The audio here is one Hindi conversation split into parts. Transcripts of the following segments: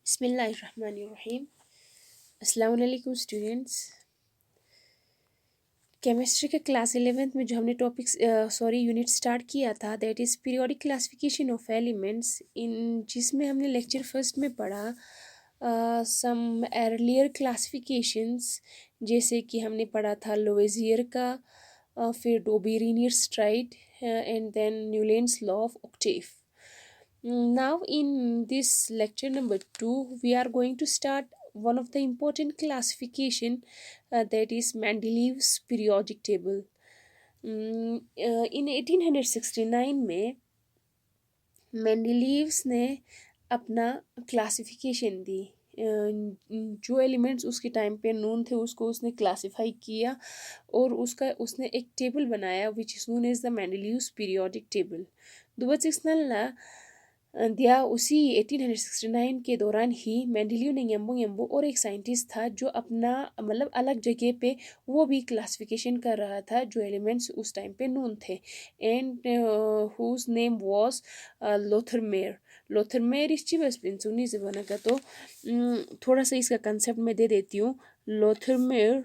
बिस्मिल्लाहिर्रहमानिर्रहीम। अस्सलाम वालेकुम स्टूडेंट्स। केमिस्ट्री के क्लास 11th में जो हमने यूनिट स्टार्ट किया था that is periodic classification of elements, in जिसमें हमने लेक्चर फर्स्ट में पढ़ा सम अर्लियर क्लासिफिकेशंस, जैसे कि हमने पढ़ा था लोवेजियर का, फिर Dobereiner triads and then Newlands law of octave. Now, in this lecture number 2, we are going to start one of the important classification, that is Mendeleev's periodic table. In 1869 में मेंडलीव्स ने अपना क्लासिफिकेशन दी. जो एलिमेंट्स उसके टाइम पे नोन थे उसको उसने क्लासिफाई किया और उसने एक टेबल बनाया which is known as the Mendeleev's periodic table. दुबा दिया उसी 1869 के दौरान ही मेंडलीव ने यम्बो और एक साइंटिस्ट था जो अपना मतलब अलग जगह पे वो भी क्लासिफिकेशन कर रहा था जो एलिमेंट्स उस टाइम पे नोन थे, एंड हुज नेम वाज लोथरमेयर इसची बस पिंसुनी से बना का. तो थोड़ा सा इसका कंसेप्ट मैं दे देती हूँ. लोथरमेयर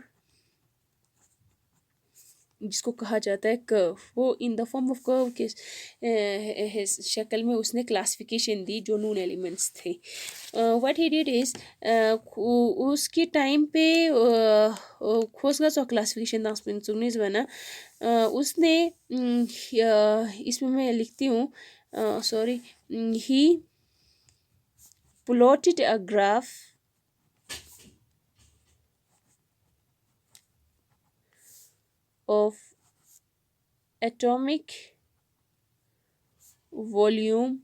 जिसको कहा जाता है कर्व, वो in the form of curve के शक्ल में उसने क्लासिफिकेशन दी जो नून एलिमेंट्स थे. व्हाट ही डिड इज उसके टाइम पे खोसगा सो क्लासिफिकेशन दास सुनीस बना. उसने इसमें मैं लिखती हूँ sorry he plotted a graph of atomic volume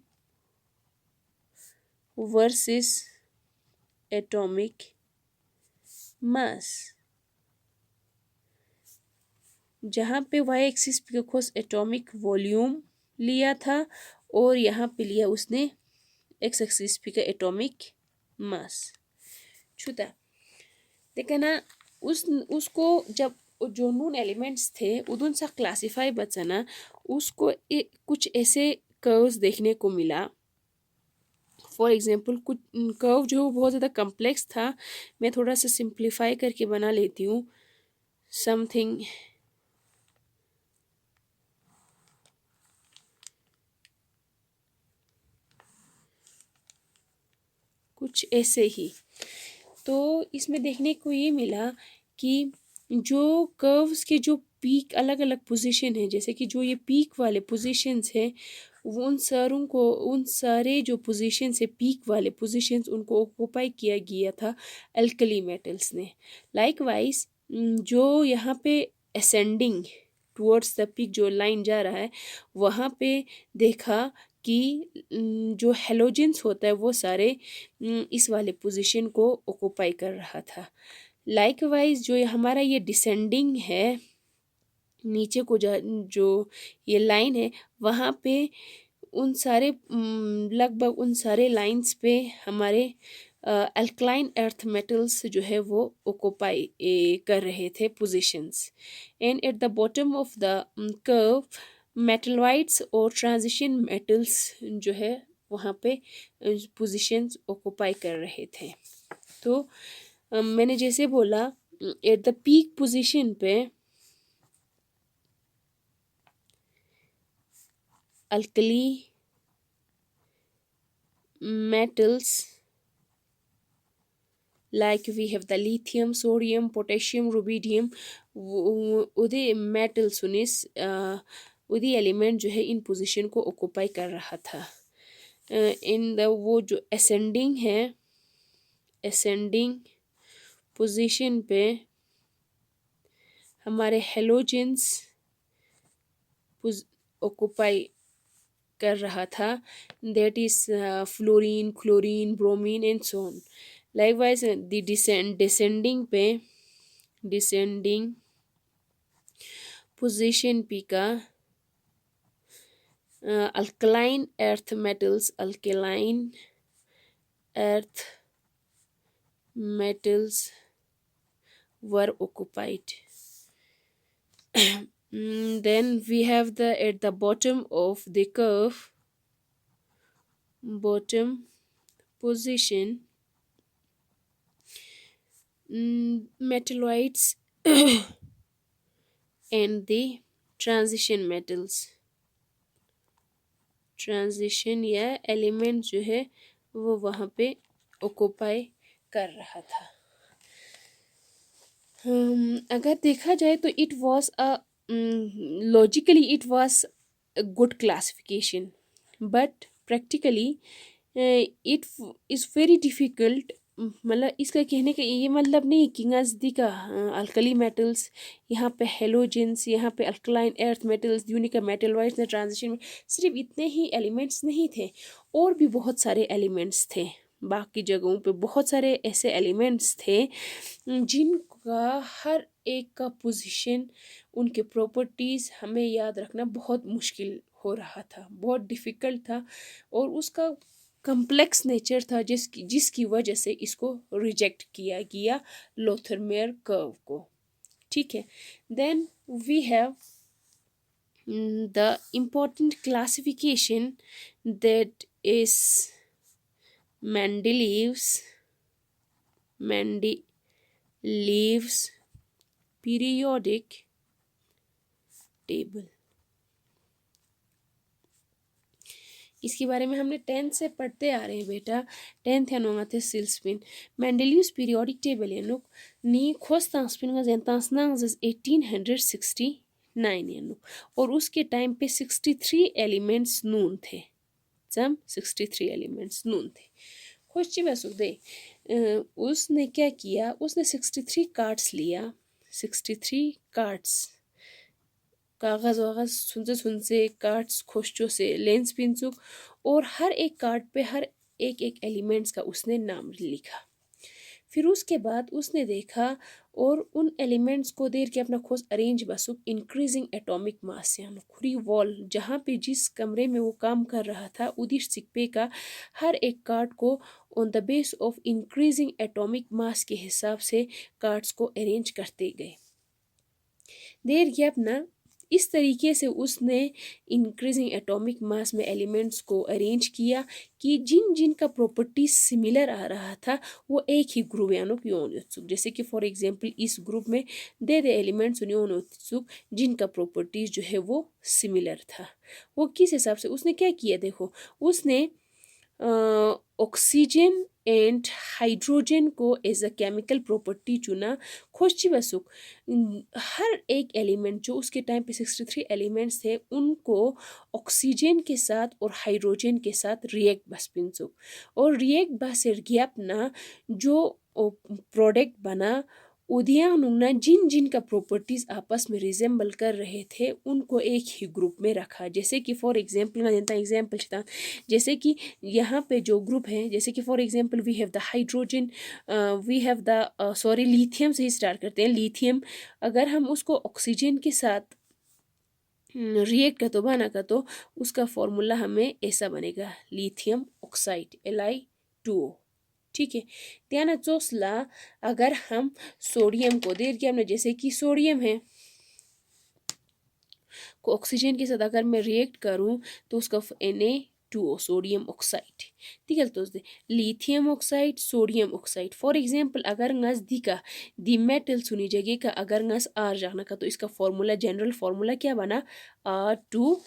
versus atomic mass, जहाँ पे वाई एक्सिस पे खोस एटॉमिक वॉल्यूम लिया था और यहाँ पे लिया उसने एक्स एक्सिस पे का एटॉमिक मास छुता. देखा ना उसको जब जो नून एलिमेंट्स थे उदुन सा क्लासिफाई बचना उसको कुछ ऐसे कर्व्स देखने को मिला. फॉर एग्जांपल कुछ कर्व जो बहुत ज़्यादा कम्प्लेक्स था, मैं थोड़ा सा सिंप्लीफाई करके बना लेती हूँ. समथिंग कुछ ऐसे ही. तो इसमें देखने को ये मिला कि जो कर्व्स के जो पीक अलग अलग पोजीशन है, जैसे कि जो ये पीक वाले पोजीशंस हैं वो उन सारे जो पोजीशंस है पीक वाले पोजीशंस उनको ऑक्यूपाई किया गया था अल्कली मेटल्स ने. लाइकवाइज जो यहाँ पे असेंडिंग टुवर्ड्स द पीक जो लाइन जा रहा है वहाँ पे देखा कि जो हेलोजेंस होता है वो सारे इस वाले पोजीशन को ऑक्यूपाई कर रहा था. लाइकवाइज जो हमारा ये डिसेंडिंग है नीचे को जो ये लाइन है वहाँ पे उन सारे लगभग उन सारे लाइंस पे हमारे अल्कलाइन अर्थ मेटल्स जो है वो ऑक्यूपाई कर रहे थे positions. And at the bottom of the curve metalloids और ट्रांजिशन मेटल्स जो है वहाँ पे पोजीशंस ऑक्यूपाई कर रहे थे. तो मैंने जैसे बोला एट द पीक पोजीशन पे alkali metals like we have the lithium, sodium, potassium, rubidium, Ude metal सुनिस उदी एलिमेंट जो है इन पोजीशन को ऑक्यूपाई कर रहा था. इन द वो जो असेंडिंग है असेंडिंग पोजीशन पे हमारे हेलोजेंस ऑक्यूपाई कर रहा था, that is fluorine, chlorine, bromine and so on. Likewise the descending पे डिसेंडिंग पोजीशन पी का alkaline earth metals were occupied. Then we have at the bottom of the curve bottom position metalloids and the transition metals, transition या एलिमेंट जो है वो वहाँ पे ऑक्यूपाई कर रहा था। अगर देखा जाए तो it was a logically it was a good classification, but practically it is very difficult. मतलब इसका कहने का ये मतलब नहीं कि नज़दीक अल्कली मेटल्स, यहाँ पे हेलोजेंस, यहाँ पे अल्कलाइन अर्थ मेटल्स, यूनिका मेटलॉइड्स ने ट्रांजिशन में सिर्फ इतने ही एलिमेंट्स नहीं थे, और भी बहुत सारे एलिमेंट्स थे। बाकी जगहों पे बहुत सारे ऐसे एलिमेंट्स थे जिनका हर एक का पोजीशन, उनके प्रॉपर्टीज़ हमें याद रखना बहुत मुश्किल हो रहा था, बहुत डिफ़िकल्ट था, और उसका कम्प्लेक्स नेचर था जिसकी वजह से इसको रिजेक्ट किया गया लोथरमेयर कर्व को। ठीक है, then we have the important classification that is Mendeleev's periodic table. इसके बारे में हमने 10th से पढ़ते आ रहे हैं बेटा, 10th या नोंगाते सिल्सपिन मेंडेलीव्स पीरियोडिक टेबल यानुक नी खोस्तांसपिन का जेंतांसनांग 1869 यानुक, और उसके टाइम पे 63 एलिमेंट्स नून थे, सम 63 एलिमेंट्स नून थे। खुशी बसुक दे उसने क्या किया, उसने 63 कार्ड्स लिया, 63 कार्ड्स, कागज़ वागज़ सुनसे कार्ड्स खोशचो से लेंस पिंचुक, और हर एक कार्ड पे हर एक एक एलिमेंट्स का उसने नाम लिखा। फिर उसके बाद उसने देखा और उन एलिमेंट्स को देर के अपना खोज अरेंज बसुक इंक्रीजिंग एटॉमिक मास यानी खुरी वॉल, जहाँ पे जिस कमरे में वो काम कर रहा था उदिर सिक्पे का हर एक कार्ड को on the base of increasing atomic मास के हिसाब से कार्ड्स को अरेंज करते गए। देर के अपना इस तरीके से उसने इंक्रीजिंग एटॉमिक मास में एलिमेंट्स को अरेंज किया कि जिन जिन का प्रॉपर्टीज सिमिलर आ रहा था वो एक ही ग्रुप यानो योनोत्सुक, जैसे कि फॉर एग्जांपल इस ग्रुप में दे एलिमेंट्स योनोत्सुक जिनका प्रॉपर्टीज जो है वो सिमिलर था। वो किस हिसाब से उसने क्या किया, देखो उसने ऑक्सीजन एंड हाइड्रोजन को एज अ केमिकल प्रॉपर्टी चुना। खोजी बसुक हर एक एलिमेंट जो उसके टाइम पे 63 एलिमेंट्स थे उनको ऑक्सीजन के साथ और हाइड्रोजन के साथ रिएक्ट बस पिंसुक, और रिएक्ट बस अपना जो प्रोडक्ट बना उदियांगनुंगना जिन जिन का प्रॉपर्टीज आपस में रिजेंबल कर रहे थे उनको एक ही ग्रुप में रखा। जैसे कि फॉर एग्जांपल ना जनता एग्जांपल चता, जैसे कि यहाँ पे जो ग्रुप है, जैसे कि for example we have the hydrogen, we have the sorry lithium से ही स्टार्ट करते हैं। लिथियम अगर हम उसको ऑक्सीजन के साथ रिएक्ट का तो बना का तो उसका फॉर्मूला हमें ऐसा बनेगा लिथियम ऑक्साइड Li2O। ठीक है, त्याना चोसला अगर हम सोडियम को देर के हमने जैसे कि सोडियम है को ऑक्सीजन के साथ अगर मैं रिएक्ट करूं तो उसका Na2O सोडियम ऑक्साइड। ठीक है, तो lithium oxide sodium oxide for example अगर नजदीका दी मेटल सुनी जगह का अगर नस आर जाना का तो इसका फॉर्मूला जनरल फॉर्मूला क्या बना R2,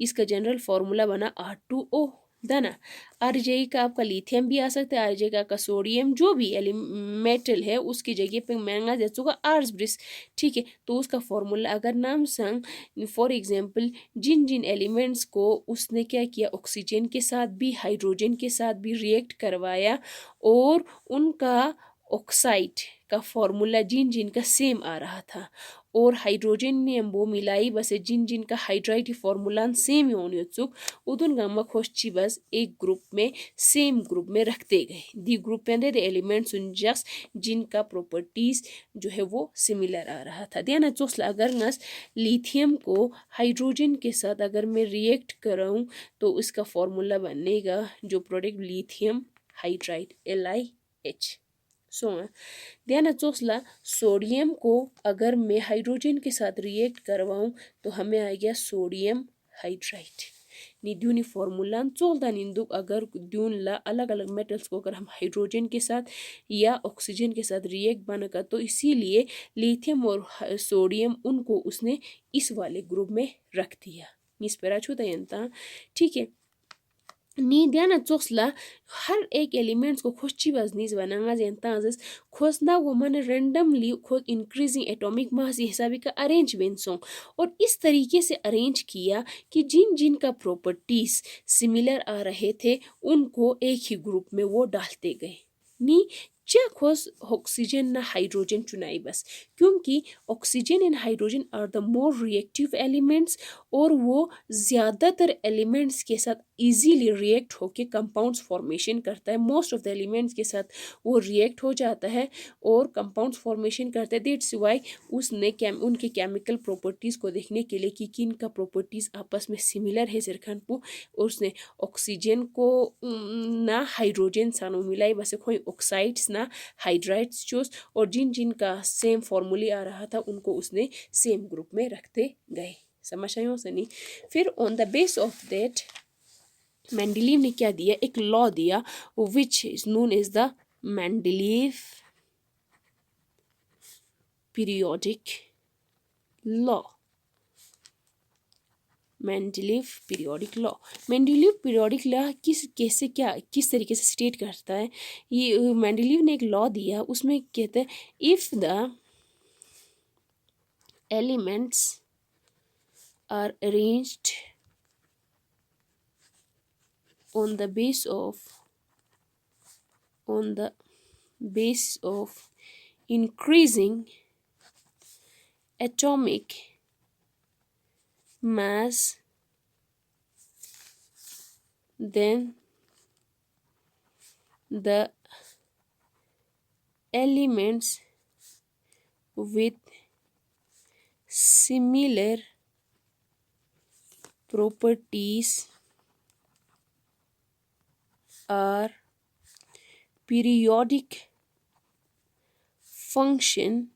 इसका जनरल फॉर्मूला बना R2O दाना। आरजे का आपका लिथियम भी आ सकता है, आरजे का सोडियम, जो भी मेटल है उसकी जगह पे महंगा जैसा आर्स ब्रिस। ठीक है, तो उसका फॉर्मूला अगर नाम संग फॉर एग्जांपल जिन जिन एलिमेंट्स को उसने क्या किया ऑक्सीजन के साथ भी हाइड्रोजन के साथ भी रिएक्ट करवाया और उनका ऑक्साइड का फॉर्मूला जिन जिन का सेम आ रहा था, और हाइड्रोजन ने वो मिलाई बस जिन जिन का हाइड्राइड फॉर्मूला सेम होने उत्सुक उदुन गम्मा खोची बस एक ग्रुप में सेम ग्रुप में रखते गए। दी ग्रुप में दे एलिमेंट्स जस्ट जिनका प्रॉपर्टीज जो है वो सिमिलर आ रहा था। ध्यान चोसला अगर नस लिथियम को हाइड्रोजन के साथ अगर मैं रिएक्ट कराऊँ तो उसका फॉर्मूला बनेगा जो प्रोडक्ट लिथियम हाइड्राइड LiH। सो ध्यान चोसला सोडियम को अगर मैं हाइड्रोजन के साथ रिएक्ट करवाऊं तो हमें आ गया सोडियम हाइड्राइड। नी द्यूनी फॉर्मूला चोलदा निंदुक अगर द्यून ला अलग अलग मेटल्स को अगर हम हाइड्रोजन के साथ या ऑक्सीजन के साथ रिएक्ट बनका, तो इसीलिए लिथियम और सोडियम उनको उसने इस वाले ग्रुप में रख दिया। निस्पेरा छूता यंता, ठीक है। नी ध्यान चोसला हर एक एलिमेंट्स को खोची बजनीस बनांगा जेंताजस खोसना वो मन रेंडमली खो इंक्रीजिंग एटॉमिक मास हिसाबी का अरेंज बेंसों, और इस तरीके से अरेंज किया कि जिन जिन का प्रॉपर्टीज सिमिलर आ रहे थे उनको एक ही ग्रुप में वो डालते गए। नी चा खोस ऑक्सीजन ना हाइड्रोजन चुनाई बस, क्योंकि oxygen and hydrogen are the more reactive elements, और वो ज़्यादातर एलिमेंट्स के साथ इजीली रिएक्ट होके कंपाउंड्स फॉर्मेशन करता है। मोस्ट ऑफ द एलिमेंट्स के साथ वो रिएक्ट हो जाता है और कंपाउंड्स फॉर्मेशन करता है। दैट्स वाई उसने उनके केमिकल प्रॉपर्टीज़ को देखने के लिए कि किन का प्रॉपर्टीज़ आपस में सिमिलर है सिरखन को, उसने ऑक्सीजन को ना हाइड्रोजन सानो मिलाई बस कोई ऑक्साइड्स ना हाइड्राइड्स चूस, और जिन जिन का सेम फॉर्मूले आ रहा था उनको उसने सेम ग्रुप में रखते गए। समझ आए हो सनी। फिर on the base of that Mendeleev ने क्या दिया, एक लॉ दिया which is known as the Mendeleev periodic law. Mendeleev periodic law, Mendeleev periodic law किस तरीके से स्टेट करता है, ये मेंडलीव ने एक लॉ दिया, उसमें कहते हैं if the elements are arranged on the base of increasing atomic mass, then the elements with similar properties are periodic function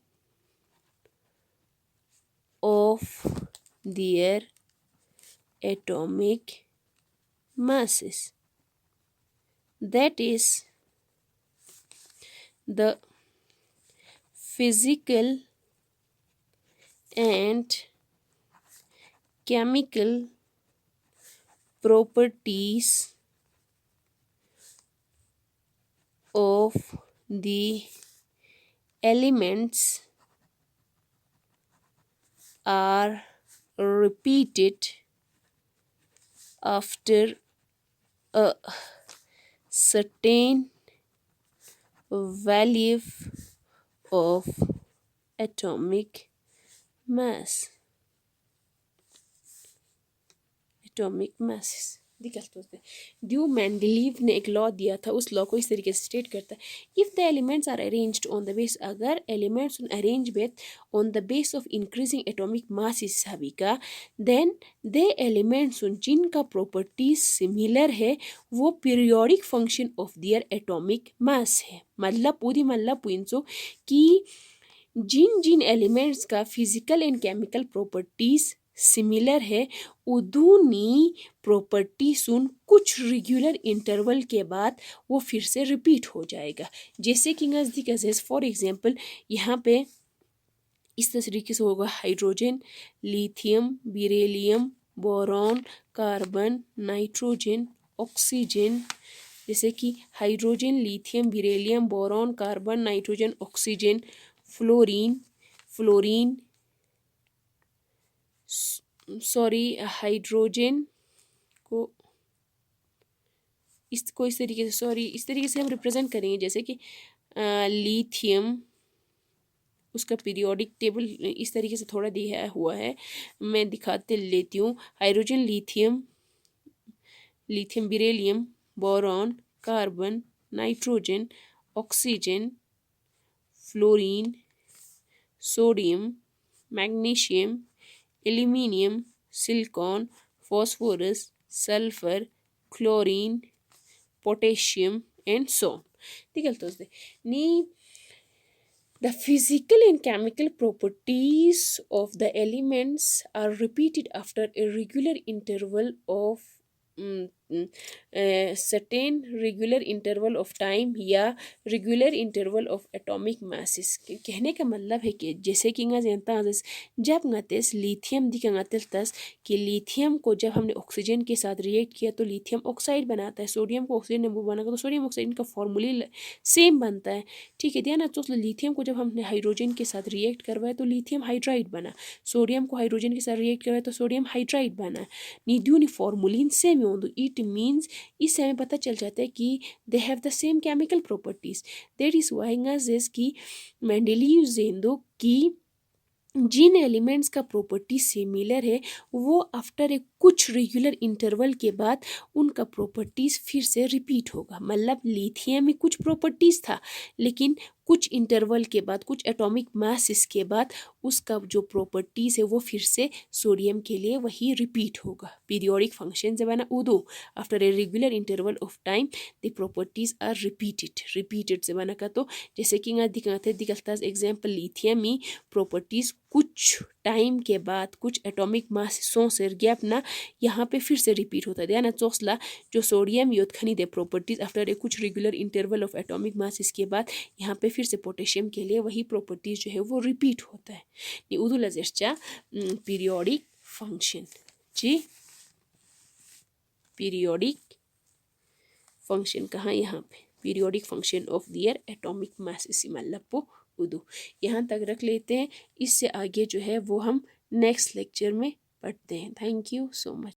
of their atomic masses. That is, the physical and chemical properties of the elements are repeated after a certain value of atomic mass. Atomic masses दिक्कत होते हैं। ड्यू मेंडलीव ने एक लॉ दिया था, उस लॉ को इस तरीके से स्टेट करता है if the elements are arranged on the base, अगर elements arrange based on the base of increasing atomic mass हिसाबी का, देन दे एलिमेंट्स जिनका प्रॉपर्टीज सिमिलर है वो periodic function of their atomic mass है। मतलब पूरी मतलब पुइंसो कि जिन जिन एलिमेंट्स का physical and chemical properties similar है उदूनी प्रॉपर्टी सुन कुछ रेगुलर इंटरवल के बाद वो फिर से रिपीट हो जाएगा। जैसे कि नज़दीक अजैस फॉर एग्जांपल यहाँ पे इस तरीके से होगा hydrogen, lithium, beryllium, boron, carbon, nitrogen, oxygen. जैसे कि hydrogen, lithium, beryllium, boron, carbon, nitrogen, oxygen, fluorine hydrogen को इसको इस तरीके से हम रिप्रेजेंट करेंगे। जैसे कि लिथियम, उसका पीरियोडिक टेबल इस तरीके से थोड़ा दिया हुआ है, मैं दिखाते लेती हूँ। Hydrogen, lithium, beryllium, boron, carbon, nitrogen, oxygen, fluorine, sodium, magnesium, aluminium, silicon, phosphorus, sulphur, chlorine, potassium and so. ठीक है दोस्तों, नी the physical and chemical properties of the elements are repeated after a regular interval of certain regular interval of time या regular interval of atomic masses. कहने का मतलब है कि जैसे कि जब ngtes लिथियम दिखंगतस कि लिथियम को जब हमने ऑक्सीजन के साथ रिएक्ट किया तो लिथियम ऑक्साइड बनाता है, सोडियम को ऑक्सीजन ने बनाकर तो सोडियम ऑक्साइड का फॉर्मूला सेम बनता है। ठीक है, ध्यान तो लिथियम को जब हमने हाइड्रोजन के साथ रिएक्ट करवाया तो लिथियम हाइड्राइड बना, सोडियम को हाइड्रोजन के साथ रिएक्ट करवाया तो सोडियम हाइड्राइड बना। नी फॉर्मूलिन सेम होंदु, इट मीन्स इससे हमें पता चल जाता है कि they have the same chemical properties. That is why कि मेंडेलीव जेंदो कि जिन एलिमेंट्स का प्रॉपर्टी सिमिलर है वो आफ्टर एक कुछ रेगुलर इंटरवल के बाद उनका प्रॉपर्टीज फिर से रिपीट होगा। मतलब लिथियम में कुछ प्रॉपर्टीज था लेकिन कुछ इंटरवल के बाद, कुछ एटॉमिक मासेस के बाद उसका जो प्रॉपर्टीज है वो फिर से सोडियम के लिए वही रिपीट होगा। पीरियोडिक फंक्शन से बना उदो after a regular interval of time the properties are repeated से बना का। तो जैसे कि दिखता एग्जाम्पल लिथियम में प्रॉपर्टीज कुछ टाइम के बाद कुछ एटॉमिक मासेसों से गैप ना यहाँ पे फिर से रिपीट होता है। ध्यान चौसला जो सोडियम योद खनिज प्रॉपर्टीज आफ्टर ए कुछ regular interval of atomic masses के बाद यहाँ पे फिर से पोटेशियम के लिए वही प्रॉपर्टीज जो है वो रिपीट होता है। नी उदू लजर्चा पीरियोडिक फंक्शन जी, पीरियोडिक फंक्शन कहाँ, यहाँ पे periodic function of their atomic masses मतलब उदू यहाँ तक रख लेते हैं। इससे आगे जो है वो हम नेक्स्ट लेक्चर में पढ़ते हैं। Thank you so much.